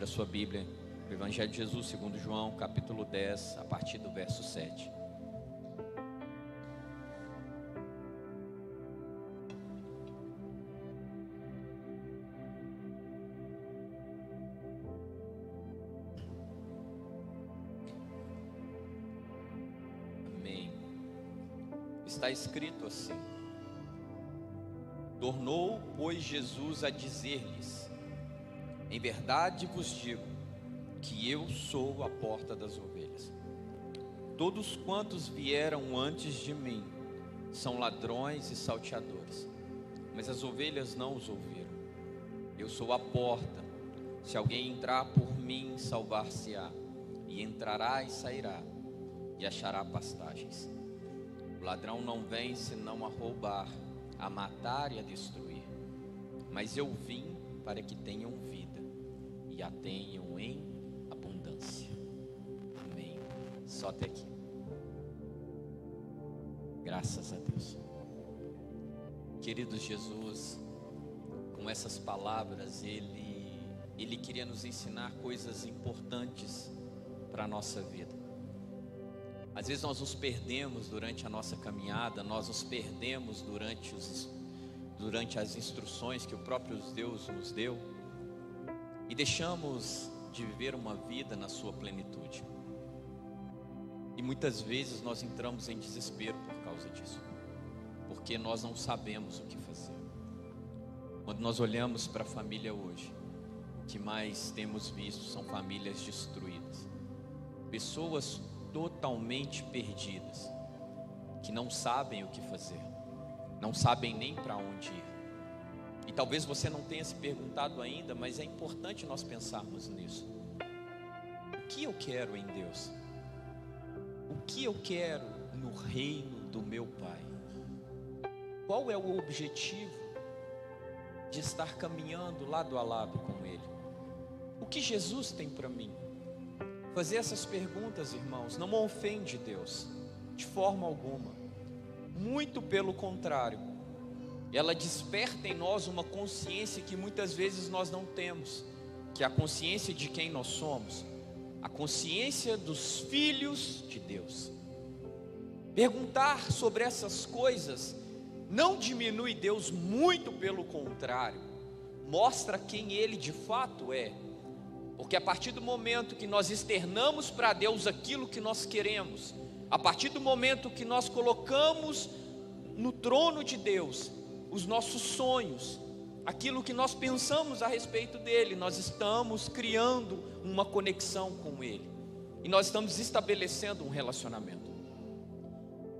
Abra sua Bíblia, o Evangelho de Jesus segundo João, capítulo 10, a partir do verso 7. Amém. Está escrito assim: tornou, pois, Jesus a dizer-lhes: em verdade vos digo que eu sou a porta das ovelhas. Todos quantos vieram antes de mim são ladrões e salteadores, mas as ovelhas não os ouviram. Eu sou a porta. Se alguém entrar por mim, salvar-se-á, e entrará e sairá, e achará pastagens. O ladrão não vem senão a roubar, a matar e a destruir. Mas eu vim para que tenham vida e a tenham em abundância. Amém. Só até aqui. Graças a Deus. Querido Jesus, com essas palavras, Ele queria nos ensinar coisas importantes para a nossa vida. Às vezes nós nos perdemos durante a nossa caminhada, nós nos perdemos durante as instruções que o próprio Deus nos deu, e deixamos de viver uma vida na sua plenitude. E muitas vezes nós entramos em desespero por causa disso, porque nós não sabemos o que fazer. Quando nós olhamos para a família hoje, o que mais temos visto são famílias destruídas, pessoas totalmente perdidas, que não sabem o que fazer, não sabem nem para onde ir. E talvez você não tenha se perguntado ainda, mas é importante nós pensarmos nisso. O que eu quero em Deus? O que eu quero no reino do meu Pai? Qual é o objetivo de estar caminhando lado a lado com Ele? O que Jesus tem para mim? Fazer essas perguntas, irmãos, não ofende Deus de forma alguma. Muito pelo contrário, ela desperta em nós uma consciência que muitas vezes nós não temos, que é a consciência de quem nós somos, a consciência dos filhos de Deus. Perguntar sobre essas coisas não diminui Deus, muito pelo contrário, mostra quem Ele de fato é. Porque a partir do momento que nós externamos para Deus aquilo que nós queremos, a partir do momento que nós colocamos no trono de Deus os nossos sonhos, aquilo que nós pensamos a respeito dele, nós estamos criando uma conexão com Ele, e nós estamos estabelecendo um relacionamento.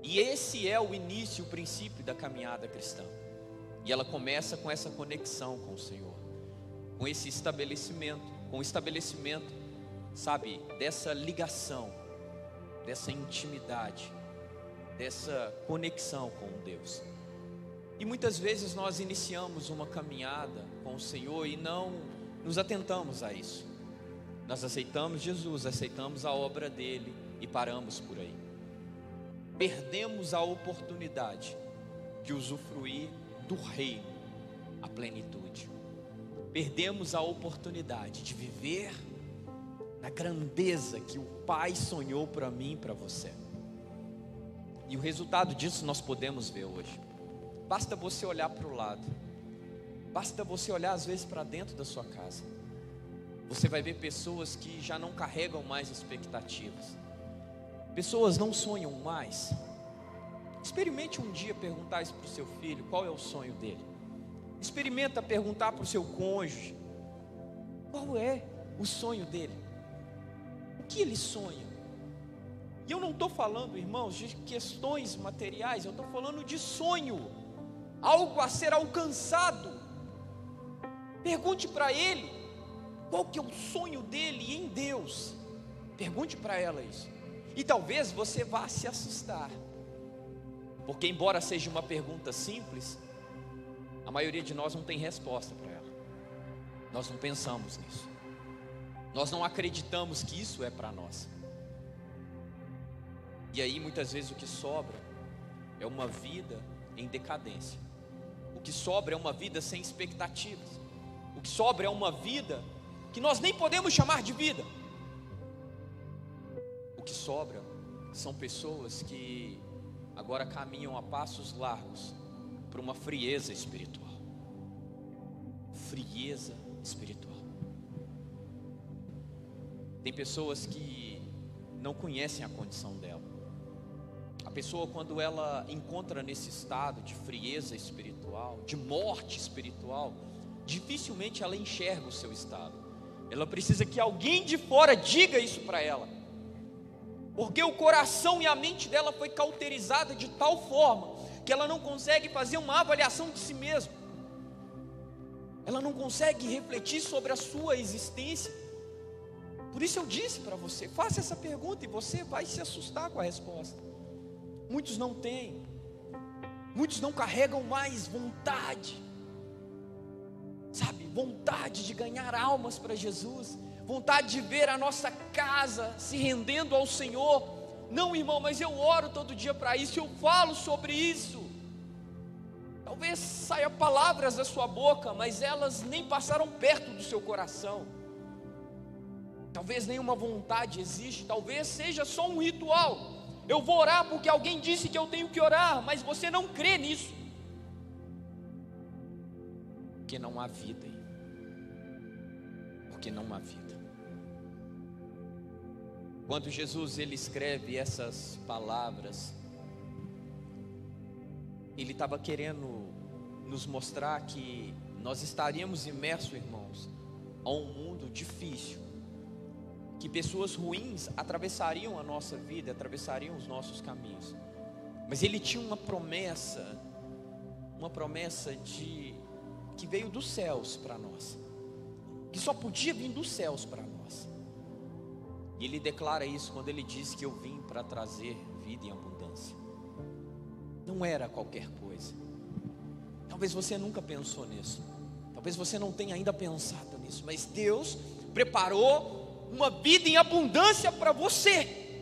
E esse é o início, o princípio da caminhada cristã. E ela começa com essa conexão com o Senhor, com esse estabelecimento, com o estabelecimento, sabe, dessa ligação, dessa intimidade, dessa conexão com Deus. E muitas vezes nós iniciamos uma caminhada com o Senhor e não nos atentamos a isso. Nós aceitamos Jesus, aceitamos a obra dele e paramos por aí. Perdemos a oportunidade de usufruir do reino, a plenitude. Perdemos a oportunidade de viver na grandeza que o Pai sonhou para mim e para você. E o resultado disso nós podemos ver hoje. Basta você olhar para o lado, basta você olhar às vezes para dentro da sua casa. Você vai ver pessoas que já não carregam mais expectativas, pessoas não sonham mais. Experimente um dia perguntar isso para o seu filho, qual é o sonho dele. Experimenta perguntar para o seu cônjuge, qual é o sonho dele, o que ele sonha. E eu não estou falando, irmãos, de questões materiais, eu estou falando de sonho, algo a ser alcançado. Pergunte para ele, qual que é o sonho dele em Deus. Pergunte para ela isso, e talvez você vá se assustar, porque embora seja uma pergunta simples, a maioria de nós não tem resposta para ela. Nós não pensamos nisso, nós não acreditamos que isso é para nós. E aí muitas vezes o que sobra é uma vida em decadência. O que sobra é uma vida sem expectativas. O que sobra é uma vida que nós nem podemos chamar de vida. O que sobra são pessoas que agora caminham a passos largos para uma frieza espiritual. Frieza espiritual. Tem pessoas que não conhecem a condição dela. A pessoa, quando ela encontra nesse estado de frieza espiritual, de morte espiritual, dificilmente ela enxerga o seu estado. Ela precisa que alguém de fora diga isso para ela, porque o coração e a mente dela foi cauterizada de tal forma que ela não consegue fazer uma avaliação de si mesma. Ela não consegue refletir sobre a sua existência. Por isso eu disse para você, faça essa pergunta e você vai se assustar com a resposta. Muitos não têm, muitos não carregam mais vontade, sabe, vontade de ganhar almas para Jesus, vontade de ver a nossa casa se rendendo ao Senhor. Não, irmão, mas eu oro todo dia para isso, eu falo sobre isso. Talvez saia palavras da sua boca, mas elas nem passaram perto do seu coração. Talvez nenhuma vontade existe, talvez seja só um ritual. Eu vou orar porque alguém disse que eu tenho que orar, mas você não crê nisso. Porque não há vida. Porque não há vida. Quando Jesus ele escreve essas palavras, ele estava querendo nos mostrar que nós estaríamos imersos, irmãos, a um mundo difícil, que pessoas ruins atravessariam a nossa vida, atravessariam os nossos caminhos. Mas ele tinha uma promessa que veio dos céus para nós, que só podia vir dos céus para nós. E ele declara isso quando ele diz que eu vim para trazer vida em abundância. Não era qualquer coisa. Talvez você nunca pensou nisso, talvez você não tenha ainda pensado nisso, mas Deus preparou uma vida em abundância para você.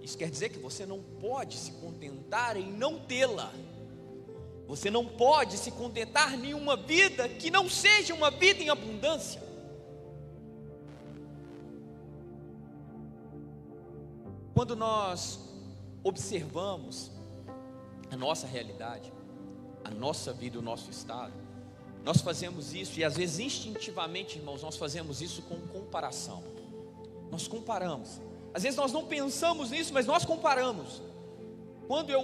Isso quer dizer que você não pode se contentar em não tê-la. Você não pode se contentar em uma vida que não seja uma vida em abundância. Quando nós observamos a nossa realidade, a nossa vida, o nosso estado, nós fazemos isso, e às vezes instintivamente, irmãos, nós fazemos isso com comparação. Nós comparamos. Às vezes nós não pensamos nisso, mas nós comparamos. Quando eu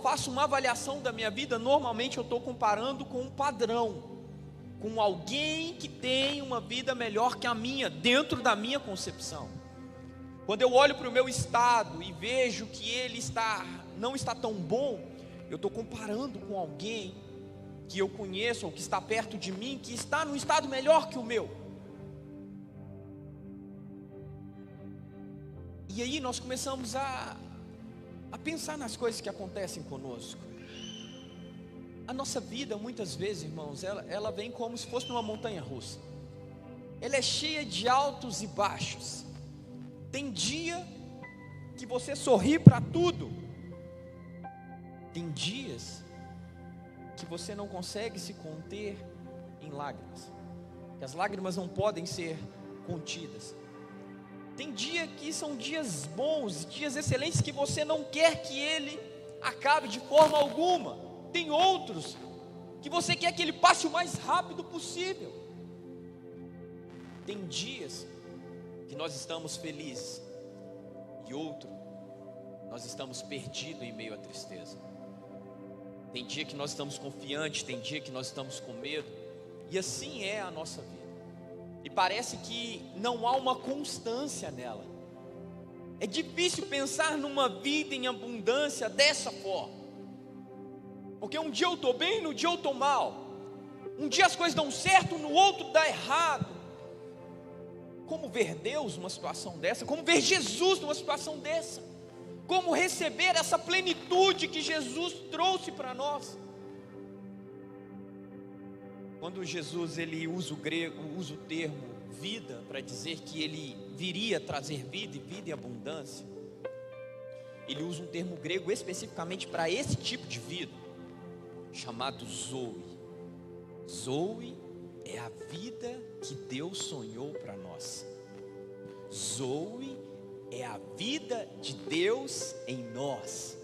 faço uma avaliação da minha vida, normalmente eu estou comparando com um padrão, com alguém que tem uma vida melhor que a minha, dentro da minha concepção. Quando eu olho para o meu estado e vejo que ele não está tão bom, eu estou comparando com alguém que eu conheço, ou que está perto de mim, que está num estado melhor que o meu. E aí nós começamos a pensar nas coisas que acontecem conosco. A nossa vida, muitas vezes, irmãos, ela vem como se fosse numa montanha russa. Ela é cheia de altos e baixos. Tem dia que você sorri para tudo. Tem dias que você não consegue se conter em lágrimas, que as lágrimas não podem ser contidas. Tem dia que são dias bons, dias excelentes, que você não quer que ele acabe de forma alguma. Tem outros que você quer que ele passe o mais rápido possível. Tem dias que nós estamos felizes e outro nós estamos perdidos em meio à tristeza. Tem dia que nós estamos confiantes, tem dia que nós estamos com medo. E assim é a nossa vida. E parece que não há uma constância nela. É difícil pensar numa vida em abundância dessa forma. Porque um dia eu estou bem, no dia eu estou mal. Um dia as coisas dão certo, no outro dá errado. Como ver Deus numa situação dessa? Como ver Jesus numa situação dessa? Como receber essa plenitude que Jesus trouxe para nós? Quando Jesus ele usa o termo vida para dizer que ele viria trazer vida e vida em abundância, ele usa um termo grego especificamente para esse tipo de vida, chamado Zoe. Zoe é a vida que Deus sonhou para nós. Zoe é a vida de Deus em nós.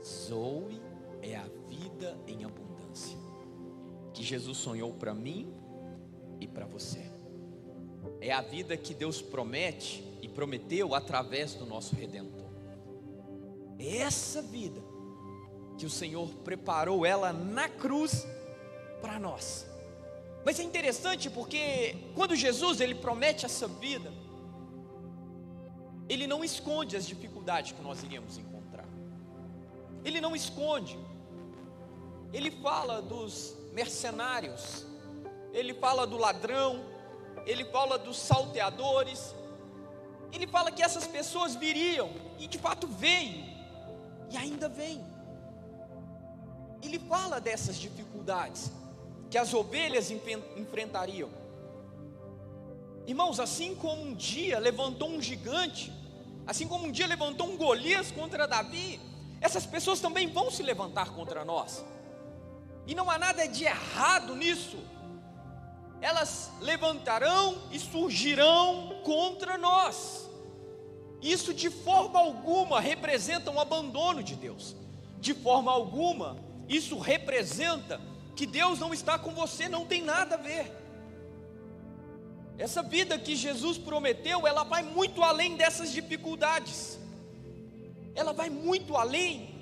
Zoe é a vida em abundância que Jesus sonhou para mim e para você. É a vida que Deus promete e prometeu através do nosso Redentor. É essa vida que o Senhor preparou ela na cruz para nós. Mas é interessante porque quando Jesus ele promete essa vida, Ele não esconde as dificuldades que nós iríamos encontrar. Ele não esconde. Ele fala dos mercenários, Ele fala do ladrão, Ele fala dos salteadores. Ele fala que essas pessoas viriam, e de fato veio, e ainda vem. Ele fala dessas dificuldades que as ovelhas enfrentariam. Irmãos, assim como um dia levantou um gigante, assim como um dia levantou um Golias contra Davi, essas pessoas também vão se levantar contra nós. E não há nada de errado nisso. Elas levantarão e surgirão contra nós. Isso de forma alguma representa um abandono de Deus. De forma alguma, isso representa que Deus não está com você, não tem nada a ver. Essa vida que Jesus prometeu, ela vai muito além dessas dificuldades. Ela vai muito além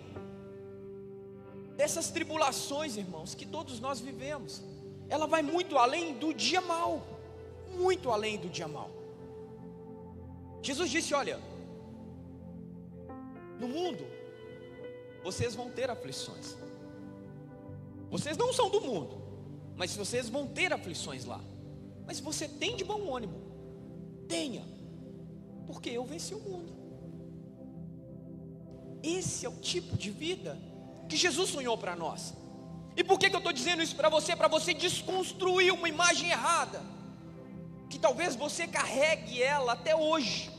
dessas tribulações, irmãos, que todos nós vivemos. Ela vai muito além do dia mau. Muito além do dia mau. Jesus disse, olha, no mundo, vocês vão ter aflições. Vocês não são do mundo, mas vocês vão ter aflições lá. Mas você tem de bom ânimo. Tenha, porque eu venci o mundo. Esse é o tipo de vida que Jesus sonhou para nós. E por que eu estou dizendo isso para você? Para você desconstruir uma imagem errada, que talvez você carregue ela até hoje,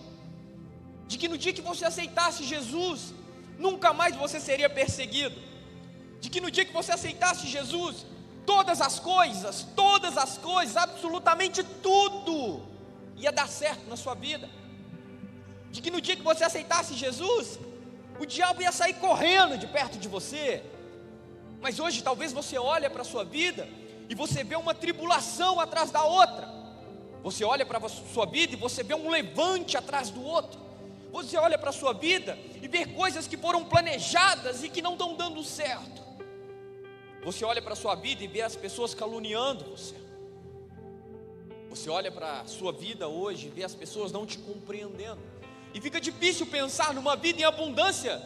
de que no dia que você aceitasse Jesus, nunca mais você seria perseguido. De que no dia que você aceitasse Jesus, todas as coisas, absolutamente tudo ia dar certo na sua vida. De que no dia que você aceitasse Jesus, o diabo ia sair correndo de perto de você. Mas hoje talvez você olhe para a sua vida e você vê uma tribulação atrás da outra. Você olha para a sua vida e você vê um levante atrás do outro. Você olha para a sua vida e vê coisas que foram planejadas e que não estão dando certo. Você olha para a sua vida e vê as pessoas caluniando você. Você olha para a sua vida hoje e vê as pessoas não te compreendendo. E fica difícil pensar numa vida em abundância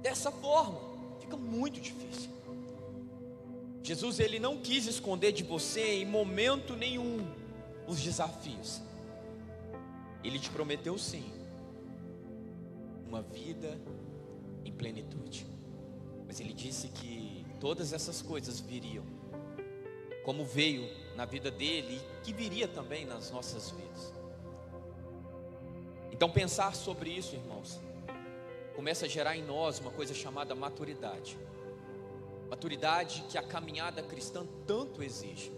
dessa forma. Fica muito difícil. Jesus, ele não quis esconder de você em momento nenhum os desafios. Ele te prometeu sim, uma vida em plenitude. Mas ele disse que todas essas coisas viriam, como veio na vida dele e que viria também nas nossas vidas. Então pensar sobre isso, irmãos, começa a gerar em nós uma coisa chamada maturidade. Maturidade que a caminhada cristã tanto exige.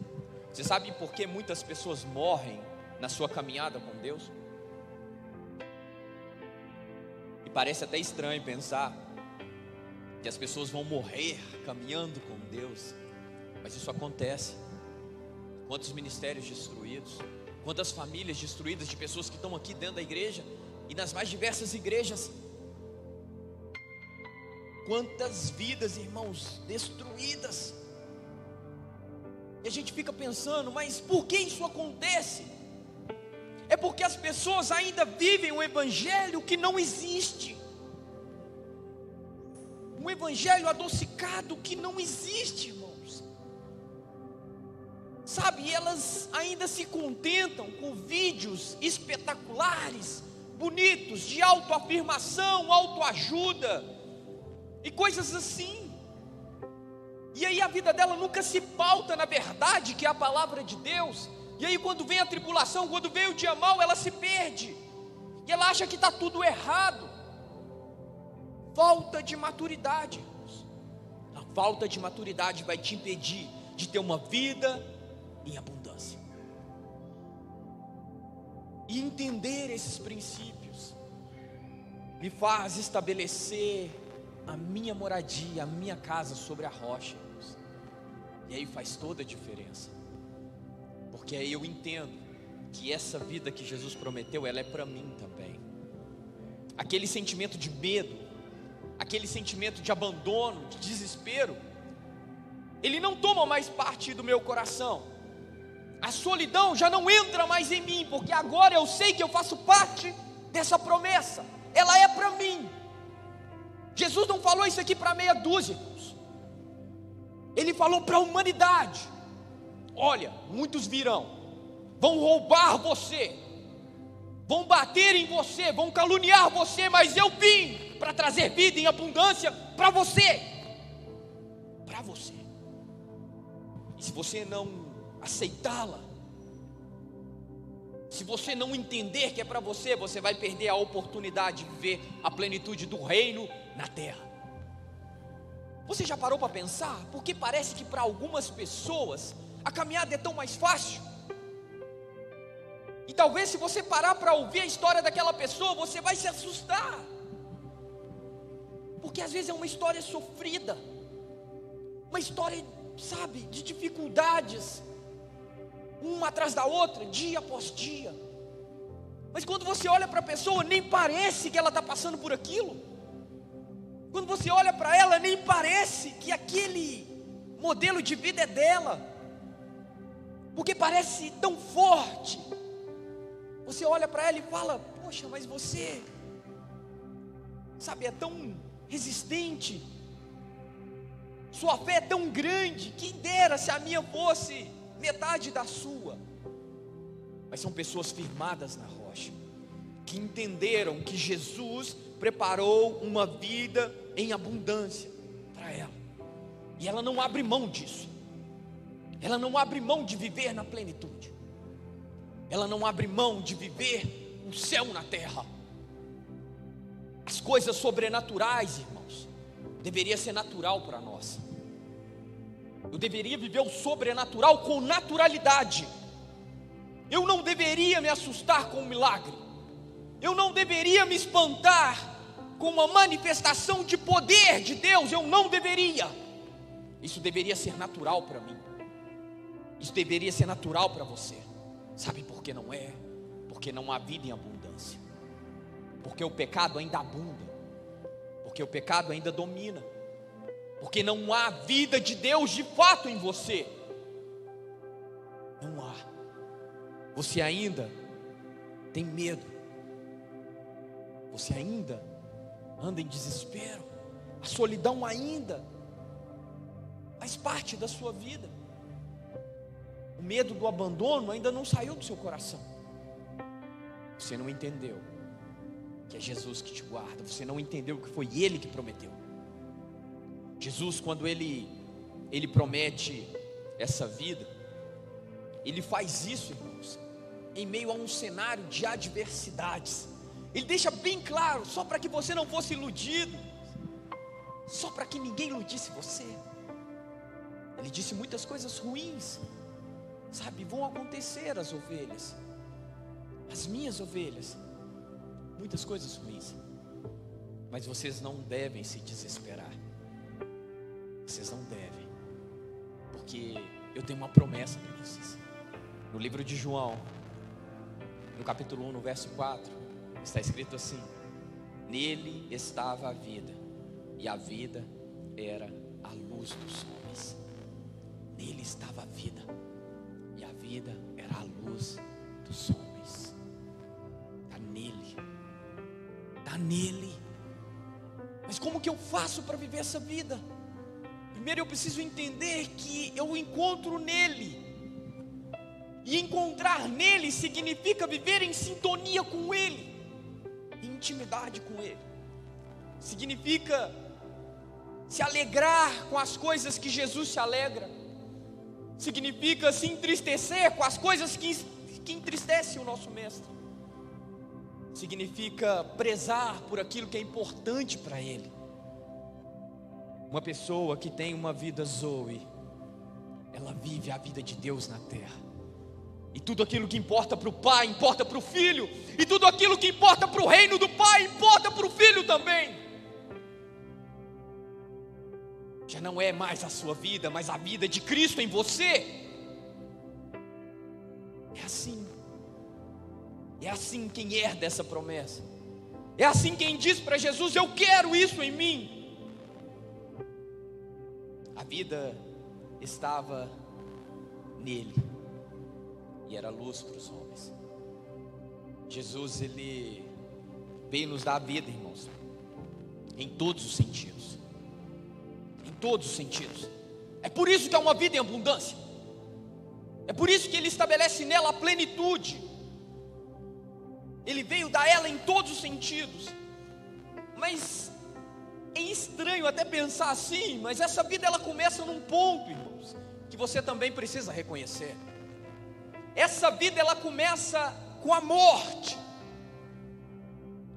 Você sabe por que muitas pessoas morrem na sua caminhada com Deus? E parece até estranho pensar que as pessoas vão morrer caminhando com Deus, mas isso acontece. Quantos ministérios destruídos, quantas famílias destruídas de pessoas que estão aqui dentro da igreja e nas mais diversas igrejas. Quantas vidas, irmãos, destruídas. E a gente fica pensando, mas por que isso acontece? É porque as pessoas ainda vivem um evangelho que não existe. Um evangelho adocicado que não existe, irmãos. Sabe, elas ainda se contentam com vídeos espetaculares, bonitos, de autoafirmação, autoajuda e coisas assim. E aí a vida dela nunca se pauta na verdade, que é a palavra de Deus. E aí quando vem a tribulação, quando vem o dia mau, ela se perde. E ela acha que está tudo errado. Falta de maturidade, irmãos. A falta de maturidade vai te impedir de ter uma vida em abundância. E entender esses princípios me faz estabelecer a minha moradia, a minha casa sobre a rocha, irmãos. E aí faz toda a diferença, porque aí eu entendo que essa vida que Jesus prometeu, ela é para mim também. Aquele sentimento de medo, aquele sentimento de abandono, de desespero, ele não toma mais parte do meu coração. A solidão já não entra mais em mim, porque agora eu sei que eu faço parte dessa promessa. Ela é para mim. Jesus não falou isso aqui para meia dúzia, irmãos. Ele falou para a humanidade. Olha, muitos virão, vão roubar você, vão bater em você, vão caluniar você, mas eu vim para trazer vida em abundância para você. Para você. E se você não aceitá-la, se você não entender que é para você, você vai perder a oportunidade de viver a plenitude do reino na terra. Você já parou para pensar? Porque parece que para algumas pessoas a caminhada é tão mais fácil. E talvez se você parar para ouvir a história daquela pessoa, você vai se assustar. Porque às vezes é uma história sofrida, uma história, sabe, de dificuldades, uma atrás da outra, dia após dia. Mas quando você olha para a pessoa, nem parece que ela está passando por aquilo. Quando você olha para ela, nem parece que aquele modelo de vida é dela, porque parece tão forte. Você olha para ela e fala: poxa, mas você, sabe, é tão resistente, sua fé é tão grande, quem dera se a minha fosse metade da sua. Mas são pessoas firmadas na rocha, que entenderam que Jesus preparou uma vida em abundância para ela, e ela não abre mão disso. Ela não abre mão de viver na plenitude, ela não abre mão de viver o céu na terra. As coisas sobrenaturais, irmãos, deveria ser natural para nós. Eu deveria viver o sobrenatural com naturalidade. Eu não deveria me assustar com um milagre. Eu não deveria me espantar com uma manifestação de poder de Deus. Eu não deveria. Isso deveria ser natural para mim. Isso deveria ser natural para você. Sabe por que não é? Porque não há vida em abundância. Porque o pecado ainda abunda. Porque o pecado ainda domina. Porque não há vida de Deus de fato em você. Não há. Você ainda tem medo. Você ainda anda em desespero. A solidão ainda faz parte da sua vida. O medo do abandono ainda não saiu do seu coração. Você não entendeu que é Jesus que te guarda. Você não entendeu que foi Ele que prometeu. Jesus, quando Ele promete essa vida, Ele faz isso, irmãos, em meio a um cenário de adversidades. Ele deixa bem claro, só para que você não fosse iludido, só para que ninguém iludisse você. Ele disse muitas coisas ruins, sabe, vão acontecer às ovelhas, as minhas ovelhas, muitas coisas ruins, mas vocês não devem se desesperar. Vocês não devem, porque eu tenho uma promessa para vocês. No livro de João, no capítulo 1, no verso 4, está escrito assim: nele estava a vida, e a vida era a luz dos homens. Nele estava a vida, e a vida era a luz dos homens. Está nele, está nele. Mas como que eu faço para viver essa vida? Primeiro eu preciso entender que eu encontro nele. E encontrar nele significa viver em sintonia com ele, em intimidade com ele. Significa se alegrar com as coisas que Jesus se alegra. Significa se entristecer com as coisas que entristecem o nosso mestre. Significa prezar por aquilo que é importante para ele. Uma pessoa que tem uma vida Zoe, ela vive a vida de Deus na terra. E tudo aquilo que importa para o Pai, importa para o Filho. E tudo aquilo que importa para o reino do Pai, importa para o Filho também. Já não é mais a sua vida, mas a vida de Cristo em você. É assim. É assim quem herda essa promessa. É assim quem diz para Jesus: eu quero isso em mim. A vida estava nele e era luz para os homens. Jesus, ele veio nos dar a vida, irmãos, em todos os sentidos. Em todos os sentidos. É por isso que é uma vida em abundância. É por isso que ele estabelece nela a plenitude. Ele veio dar ela em todos os sentidos. Mas é estranho até pensar assim, mas essa vida ela começa num ponto, irmãos, que você também precisa reconhecer. Essa vida ela começa com a morte.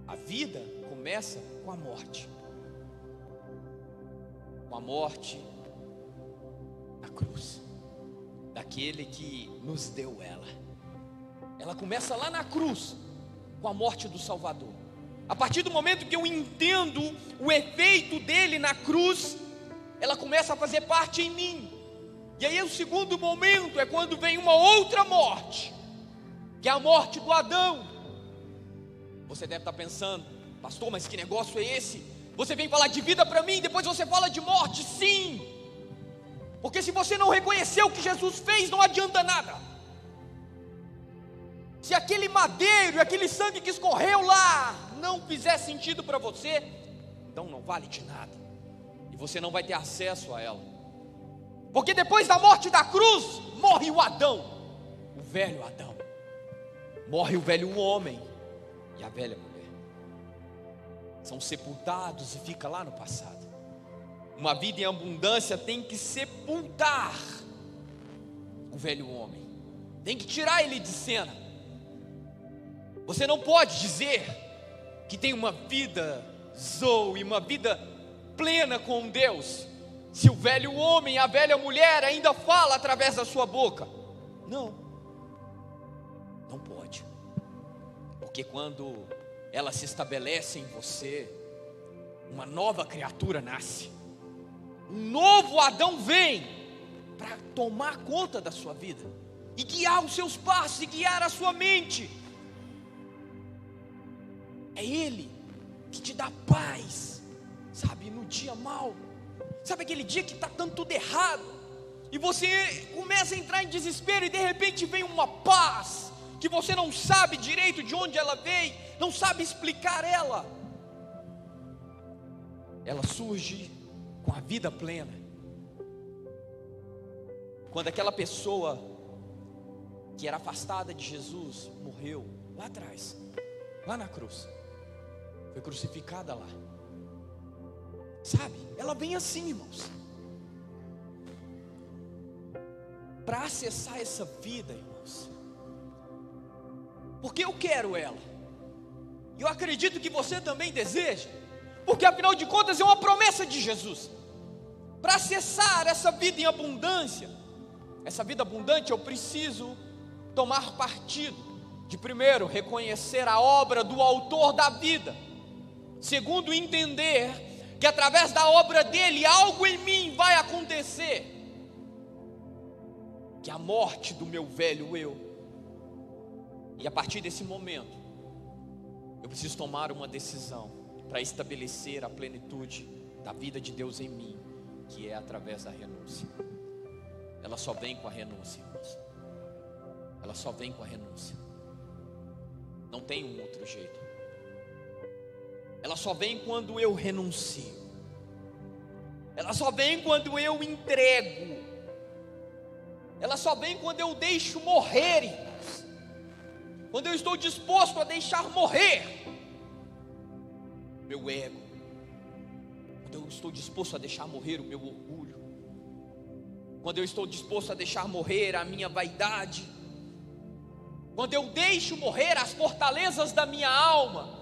A vida começa com a morte. Com a morte na cruz, daquele que nos deu ela. Ela começa lá na cruz, com a morte do Salvador. A partir do momento que eu entendo o efeito dele na cruz, ela começa a fazer parte em mim. E aí o segundo momento é quando vem uma outra morte, que é a morte do Adão. Você deve estar pensando: pastor, mas que negócio é esse? Você vem falar de vida para mim, depois você fala de morte. Sim, porque se você não reconhecer o que Jesus fez, não adianta nada. Se aquele madeiro, aquele sangue que escorreu lá não fizer sentido para você, então não vale de nada, e você não vai ter acesso a ela. Porque depois da morte da cruz, morre o Adão, o velho Adão. Morre o velho homem e a velha mulher. São sepultados e fica lá no passado. Uma vida em abundância tem que sepultar o velho homem, tem que tirar ele de cena. Você não pode dizer que tem uma vida zoe, uma vida plena com Deus, se o velho homem e a velha mulher ainda falam através da sua boca. Não pode. Porque quando ela se estabelece em você, uma nova criatura nasce. Um novo Adão vem para tomar conta da sua vida e guiar os seus passos e guiar a sua mente. É Ele que te dá paz, sabe, no dia mau. Sabe aquele dia que está dando tudo errado e você começa a entrar em desespero, e de repente vem uma paz que você não sabe direito de onde ela veio, não sabe explicar ela. Ela surge com a vida plena. Quando aquela pessoa que era afastada de Jesus morreu lá atrás, lá na cruz, foi crucificada lá, sabe, ela vem assim, irmãos, para acessar essa vida, irmãos, porque eu quero ela, e eu acredito que você também deseja, porque afinal de contas é uma promessa de Jesus. Para acessar essa vida em abundância, essa vida abundante, eu preciso tomar partido de, primeiro, reconhecer a obra do autor da vida. Segundo, entender que através da obra dele, algo em mim vai acontecer, que é a morte do meu velho eu. E a partir desse momento, eu preciso tomar uma decisão para estabelecer a plenitude da vida de Deus em mim, que é através da renúncia. Ela só vem com a renúncia, irmãos. Ela só vem com a renúncia. Não tem um outro jeito. Ela só vem quando eu renuncio. Ela só vem quando eu entrego. Ela só vem quando eu deixo morrer, irmãos. Quando eu estou disposto a deixar morrer meu ego, quando eu estou disposto a deixar morrer o meu orgulho, quando eu estou disposto a deixar morrer a minha vaidade, quando eu deixo morrer as fortalezas da minha alma,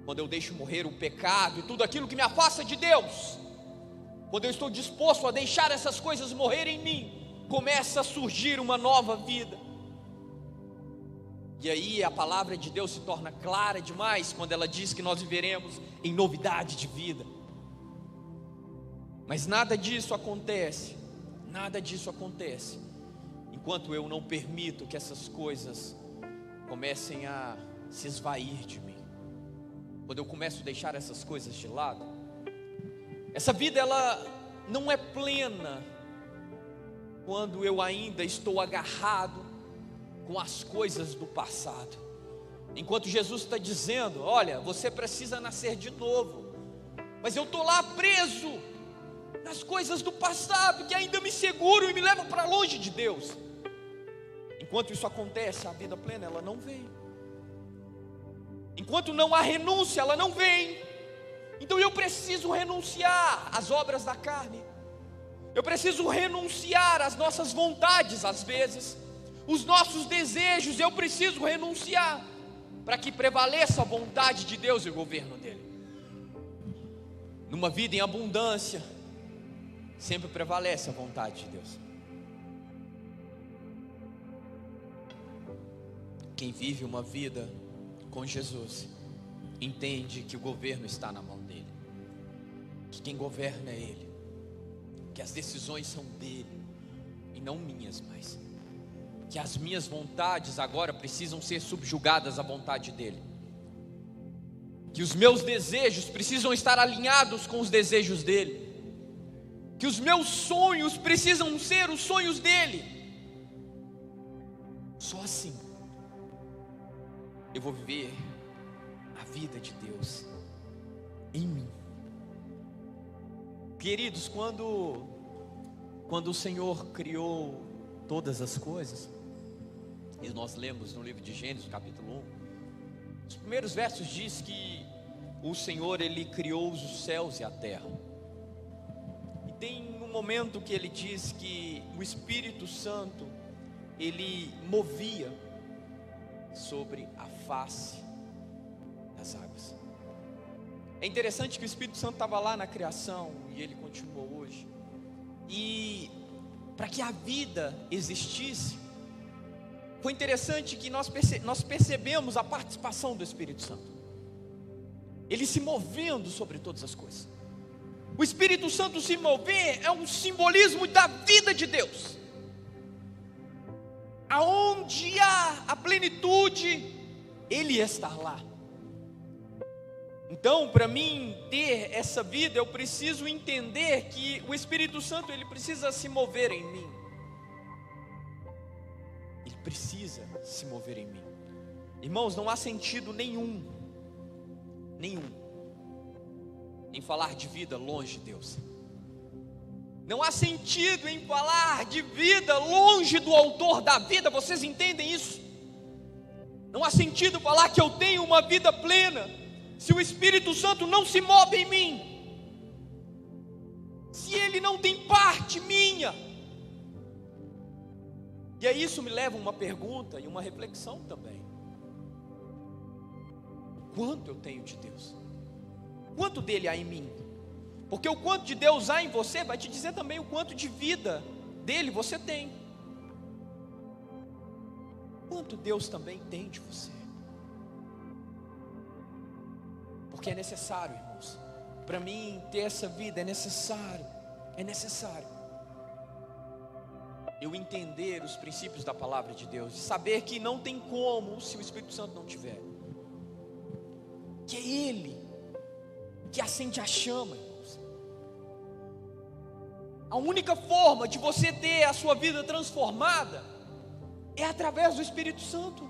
quando eu deixo morrer o pecado e tudo aquilo que me afasta de Deus, quando eu estou disposto a deixar essas coisas morrerem em mim, começa a surgir uma nova vida. E aí a palavra de Deus se torna clara demais quando ela diz que nós viveremos em novidade de vida. Mas nada disso acontece enquanto eu não permito que essas coisas comecem a se esvair de mim. Quando eu começo a deixar essas coisas de lado, essa vida ela não é plena quando eu ainda estou agarrado com as coisas do passado. Enquanto Jesus está dizendo: olha, você precisa nascer de novo, mas eu estou lá preso nas coisas do passado que ainda me seguram e me levam para longe de Deus. Enquanto isso acontece, a vida plena ela não vem. Enquanto não há renúncia, ela não vem. Então eu preciso renunciar às obras da carne. Eu preciso renunciar às nossas vontades, às vezes, os nossos desejos. Eu preciso renunciar para que prevaleça a vontade de Deus e o governo dele. Numa vida em abundância, sempre prevalece a vontade de Deus. Quem vive uma vida com Jesus entende que o governo está na mão dele, que quem governa é ele, que as decisões são dele e não minhas mais, que as minhas vontades agora precisam ser subjugadas à vontade dele, que os meus desejos precisam estar alinhados com os desejos dele, que os meus sonhos precisam ser os sonhos dele. Só assim eu vou viver a vida de Deus em mim. Queridos, quando o Senhor criou todas as coisas, e nós lemos no livro de Gênesis, capítulo 1, os primeiros versos diz que o Senhor, Ele criou os céus e a terra. E tem um momento que Ele diz que o Espírito Santo, Ele movia sobre a face das águas. É interessante que o Espírito Santo estava lá na criação e ele continuou hoje. E para que a vida existisse, foi interessante que nós percebemos a participação do Espírito Santo, ele se movendo sobre todas as coisas. O Espírito Santo se mover é um simbolismo da vida de Deus. Aonde há a plenitude, Ele está lá. Então, para mim ter essa vida, eu preciso entender que o Espírito Santo, ele precisa se mover em mim. Ele precisa se mover em mim. Irmãos, não há sentido nenhum em falar de vida longe de Deus. Não há sentido em falar de vida longe do autor da vida. Vocês entendem isso? Não há sentido falar que eu tenho uma vida plena se o Espírito Santo não se move em mim, se ele não tem parte minha. E aí isso me leva a uma pergunta e uma reflexão também: quanto eu tenho de Deus? Quanto dele há em mim? Porque o quanto de Deus há em você vai te dizer também o quanto de vida dele você tem. Quanto Deus também tem de você? Porque é necessário, irmãos, para mim ter essa vida, é necessário eu entender os princípios da palavra de Deus, e saber que não tem como se o Espírito Santo não tiver, que é Ele que acende a chama. A única forma de você ter a sua vida transformada é através do Espírito Santo.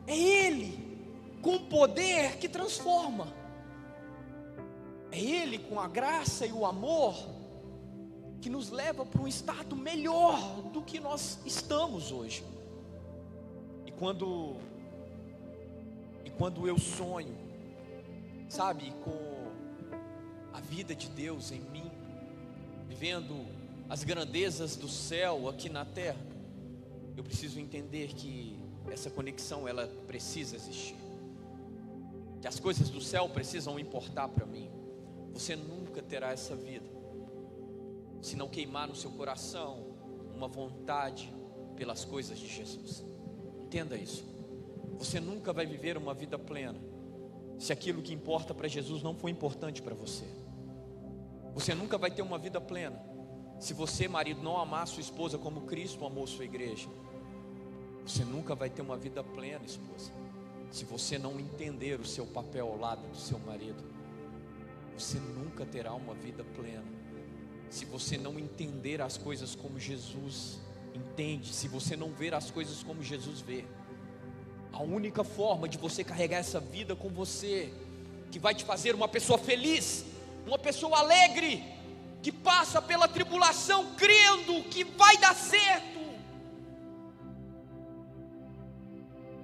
É Ele com o poder que transforma. É Ele com a graça e o amor que nos leva para um estado melhor do que nós estamos hoje. E quando eu sonho, sabe, com a vida de Deus em mim, vivendo as grandezas do céu aqui na terra, eu preciso entender que essa conexão ela precisa existir, que as coisas do céu precisam importar para mim, Você nunca terá essa vida se não queimar no seu coração uma vontade pelas coisas de Jesus. Entenda isso. Você nunca vai viver uma vida plena se aquilo que importa para Jesus não for importante para você. Você nunca vai ter uma vida plena se você, marido, não amar sua esposa como Cristo amou sua igreja. Você nunca vai ter uma vida plena, esposa, se você não entender o seu papel ao lado do seu marido. Você nunca terá uma vida plena se você não entender as coisas como Jesus entende, se você não ver as coisas como Jesus vê. A única forma de você carregar essa vida com você, que vai te fazer uma pessoa feliz, uma pessoa alegre, que passa pela tribulação crendo que vai dar certo,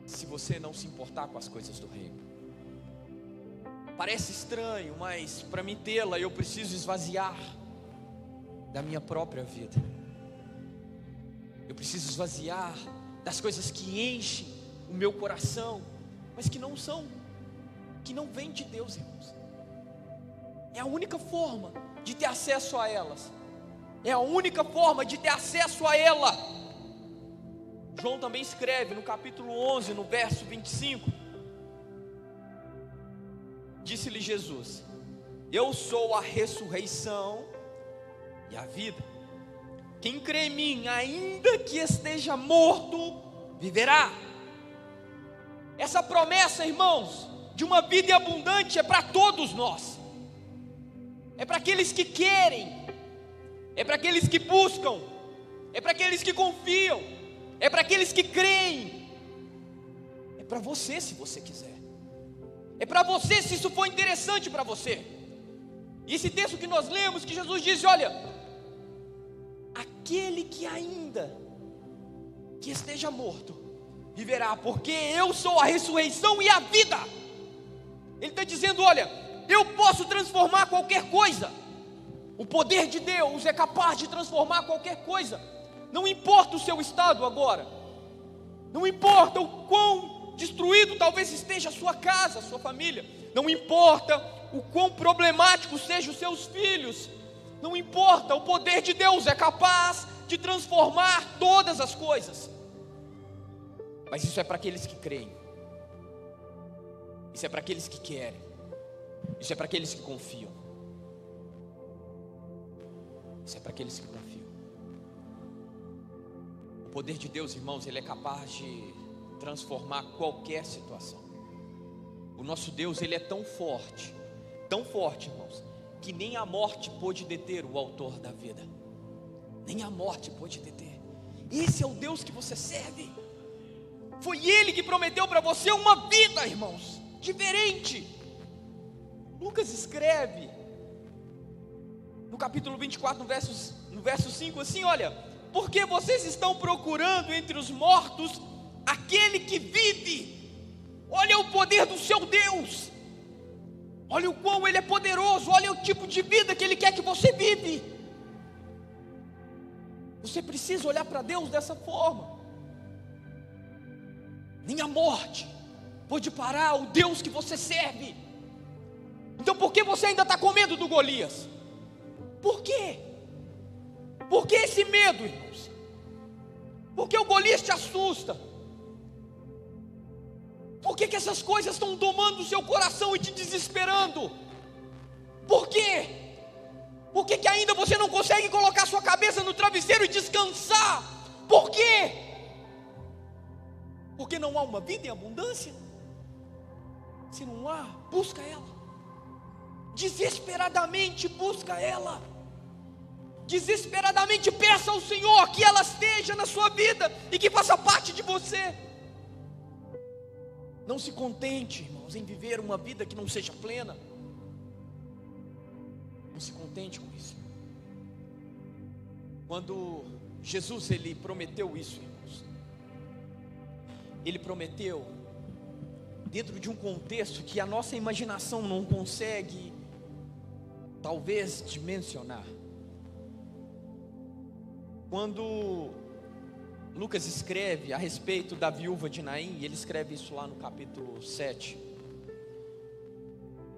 se você não se importar com as coisas do reino. Parece estranho, mas para mim tê-la, eu preciso esvaziar da minha própria vida. Eu preciso esvaziar das coisas que enchem o meu coração, mas que não vêm de Deus, irmãos. É a única forma de ter acesso a elas. É a única forma de ter acesso a ela. João também escreve no capítulo 11, no verso 25. Disse-lhe Jesus: eu sou a ressurreição e a vida. Quem crê em mim, ainda que esteja morto, viverá. Essa promessa, irmãos, de uma vida abundante é para todos nós. É para aqueles que querem, é para aqueles que buscam, é para aqueles que confiam, é para aqueles que creem. É para você, se você quiser. É para você, se isso for interessante para você. E esse texto que nós lemos, que Jesus diz: olha, aquele que ainda que esteja morto viverá, porque eu sou a ressurreição e a vida. Ele está dizendo: olha, eu posso transformar qualquer coisa. O poder de Deus é capaz de transformar qualquer coisa. Não importa o seu estado agora, não importa o quão destruído talvez esteja a sua casa, a sua família, não importa o quão problemático sejam os seus filhos, não importa, o poder de Deus é capaz de transformar todas as coisas. Mas isso é para aqueles que creem, isso é para aqueles que querem, isso é para aqueles que confiam, isso é para aqueles que confiam. O poder de Deus, irmãos, ele é capaz de transformar qualquer situação. O nosso Deus, ele é tão forte, irmãos, que nem a morte pôde deter o autor da vida. Nem a morte pôde deter. Esse é o Deus que você serve. Foi Ele que prometeu para você uma vida, irmãos, diferente. Lucas escreve no capítulo 24, no verso 5, assim: olha, porque vocês estão procurando entre os mortos aquele que vive. Olha o poder do seu Deus, olha o quão Ele é poderoso, olha o tipo de vida que Ele quer que você vive. Você precisa olhar para Deus dessa forma. Nem a morte pode parar o Deus que você serve. Então por que você ainda está com medo do Golias? Por quê? Por que esse medo, irmãos? Por que o Golias te assusta? Por que essas coisas estão domando o seu coração e te desesperando? Por quê? Por que ainda você não consegue colocar sua cabeça no travesseiro e descansar? Por quê? Porque não há uma vida em abundância? Se não há, busca ela. Desesperadamente busca ela. Desesperadamente peça ao Senhor que ela esteja na sua vida e que faça parte de você. Não se contente, irmãos, em viver uma vida que não seja plena. Não se contente com isso. Quando Jesus, ele prometeu isso, irmãos, ele prometeu dentro de um contexto que a nossa imaginação não consegue talvez dimensionar. Quando Lucas escreve a respeito da viúva de Naim, e ele escreve isso lá no capítulo 7.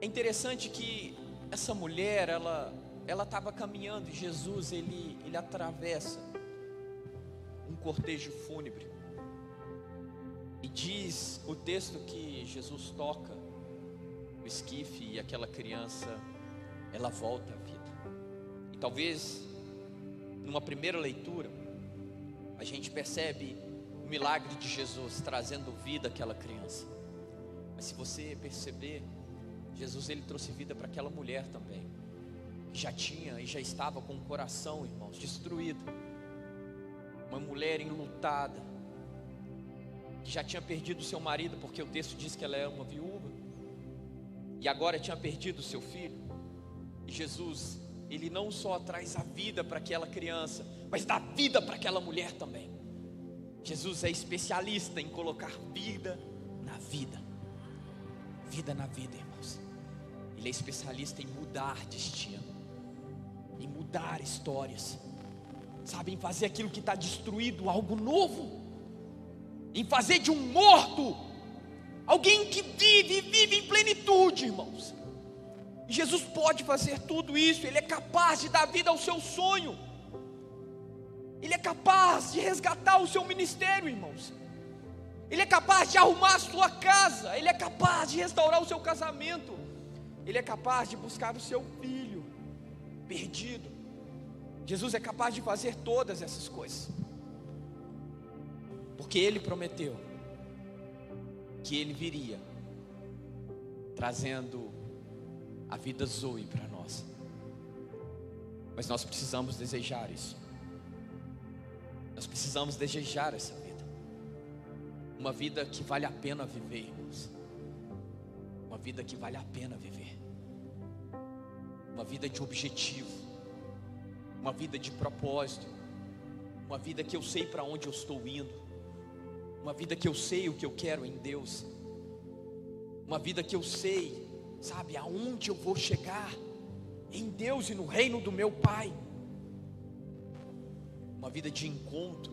É interessante que essa mulher, ela estava caminhando e Jesus, ele atravessa um cortejo fúnebre. E diz o texto que Jesus toca o esquife e aquela criança, ela volta à vida. E talvez, numa primeira leitura, a gente percebe o milagre de Jesus trazendo vida àquela criança. Mas se você perceber, Jesus ele trouxe vida para aquela mulher também, que já tinha e já estava com o coração, irmãos, destruído. Uma mulher enlutada, que já tinha perdido seu marido, porque o texto diz que ela era uma viúva, e agora tinha perdido seu filho. E Jesus, ele não só traz a vida para aquela criança, mas dá vida para aquela mulher também. Jesus é especialista em colocar vida na vida. Vida na vida, irmãos. Ele é especialista em mudar destino, em mudar histórias, sabe, em fazer aquilo que está destruído algo novo, em fazer de um morto alguém que vive em plenitude, irmãos. E Jesus pode fazer tudo isso. Ele é capaz de dar vida ao seu sonho, Ele é capaz de resgatar o seu ministério, irmãos. Ele é capaz de arrumar a sua casa, Ele é capaz de restaurar o seu casamento, Ele é capaz de buscar o seu filho perdido. Jesus é capaz de fazer todas essas coisas, porque Ele prometeu que Ele viria trazendo a vida Zoe para nós. Mas nós precisamos desejar isso. Nós precisamos desejar essa vida. Uma vida que vale a pena viver, irmãos. Uma vida que vale a pena viver. Uma vida de objetivo. Uma vida de propósito. Uma vida que eu sei para onde eu estou indo. Uma vida que eu sei o que eu quero em Deus. Uma vida que eu sei, sabe, aonde eu vou chegar em Deus e no reino do meu Pai. Uma vida de encontro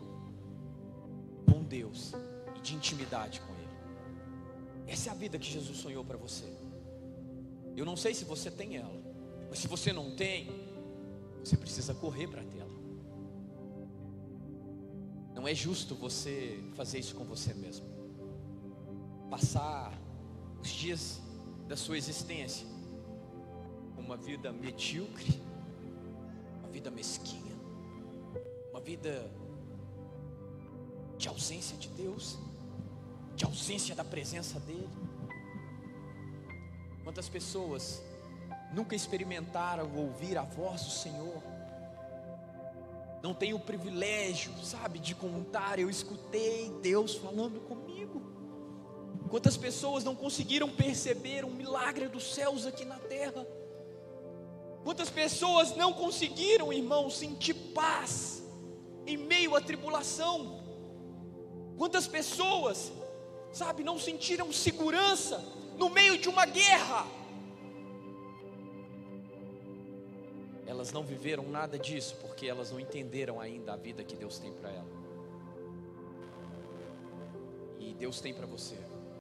com Deus e de intimidade com Ele. Essa é a vida que Jesus sonhou para você. Eu não sei se você tem ela, mas se você não tem, você precisa correr para tê-la. Não é justo você fazer isso com você mesmo, passar os dias da sua existência com uma vida medíocre, uma vida mesquinha, uma vida de ausência de Deus, de ausência da presença dEle. Quantas pessoas nunca experimentaram ouvir a voz do Senhor? Não tem o privilégio, sabe, de contar, eu escutei Deus falando comigo. Quantas pessoas não conseguiram perceber um milagre dos céus aqui na terra? Quantas pessoas não conseguiram, irmãos, sentir paz em meio à tribulação? Quantas pessoas, sabe, não sentiram segurança no meio de uma guerra? Elas não viveram nada disso porque elas não entenderam ainda a vida que Deus tem para ela. E Deus tem para você.